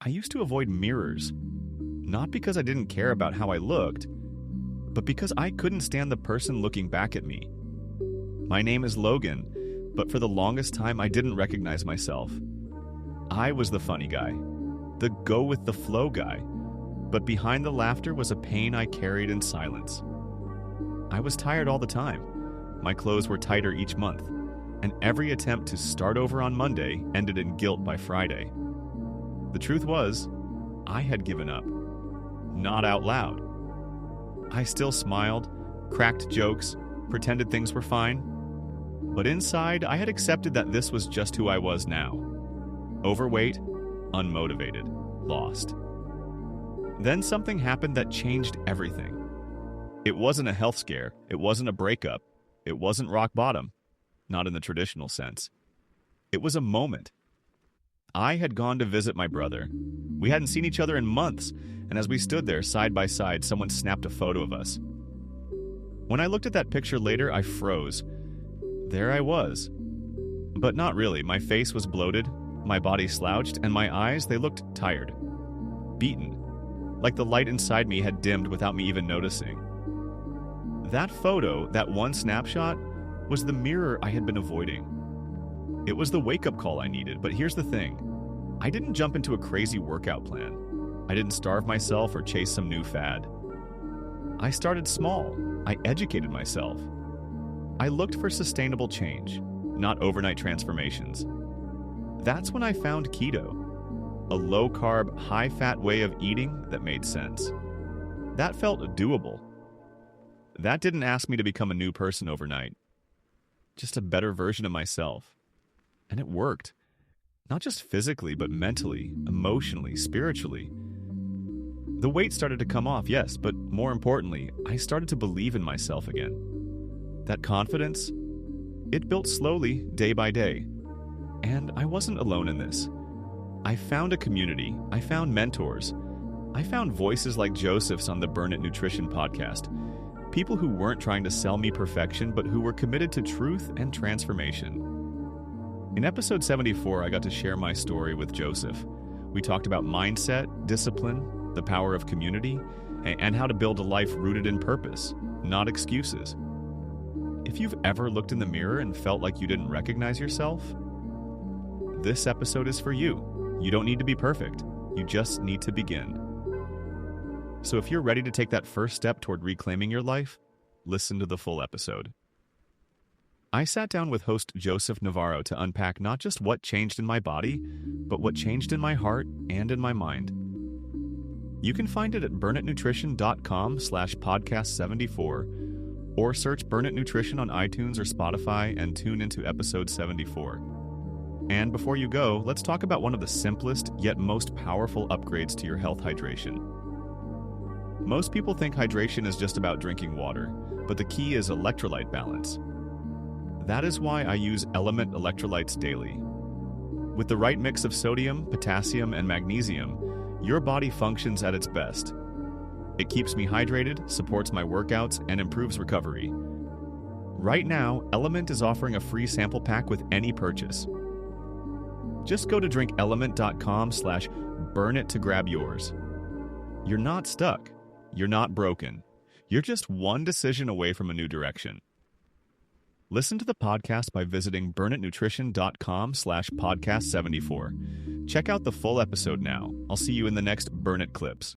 I used to avoid mirrors, not because I didn't care about how I looked, but because I couldn't stand the person looking back at me. My name is Logan, but for the longest time I didn't recognize myself. I was the funny guy, the go-with-the-flow guy, but behind the laughter was a pain I carried in silence. I was tired all the time. My clothes were tighter each month, and every attempt to start over on Monday ended in guilt by Friday. The truth was, I had given up. Not out loud. I still smiled, cracked jokes, pretended things were fine. But inside, I had accepted that this was just who I was now. Overweight, unmotivated, lost. Then something happened that changed everything. It wasn't a health scare. It wasn't a breakup. It wasn't rock bottom. Not in the traditional sense. It was a moment. I had gone to visit my brother. We hadn't seen each other in months, and as we stood there side by side, someone snapped a photo of us. When I looked at that picture later, I froze. There I was. But not really. My face was bloated, my body slouched, and my eyes, they looked tired. Beaten. Like the light inside me had dimmed without me even noticing. That photo, that one snapshot, was the mirror I had been avoiding. It was the wake-up call I needed, but here's the thing. I didn't jump into a crazy workout plan. I didn't starve myself or chase some new fad. I started small. I educated myself. I looked for sustainable change, not overnight transformations. That's when I found keto, a low-carb, high-fat way of eating that made sense. That felt doable. That didn't ask me to become a new person overnight, just a better version of myself. And it worked. Not just physically, but mentally, emotionally, spiritually. The weight started to come off, yes, but more importantly, I started to believe in myself again. That confidence, it built slowly, day by day. And I wasn't alone in this. I found a community. I found mentors. I found voices like Joseph's on the Burn It Nutrition podcast. People who weren't trying to sell me perfection, but who were committed to truth and transformation. In episode 74, I got to share my story with Joseph. We talked about mindset, discipline, the power of community, and how to build a life rooted in purpose, not excuses. If you've ever looked in the mirror and felt like you didn't recognize yourself, this episode is for you. You don't need to be perfect. You just need to begin. So if you're ready to take that first step toward reclaiming your life, listen to the full episode. I sat down with host Joseph Navarro to unpack not just what changed in my body, but what changed in my heart and in my mind. You can find it at burnitnutrition.com/podcast74 or search Burn It Nutrition on iTunes or Spotify and tune into episode 74. And before you go, let's talk about one of the simplest yet most powerful upgrades to your health hydration. Most people think hydration is just about drinking water, but the key is electrolyte balance. That is why I use Element electrolytes daily. With the right mix of sodium, potassium, and magnesium, your body functions at its best. It keeps me hydrated, supports my workouts, and improves recovery. Right now, Element is offering a free sample pack with any purchase. Just go to drinkelement.com/burnit to grab yours. You're not stuck. You're not broken. You're just one decision away from a new direction. Listen to the podcast by visiting burnitnutrition.com/podcast74. Check out the full episode now. I'll see you in the next Burn It clips.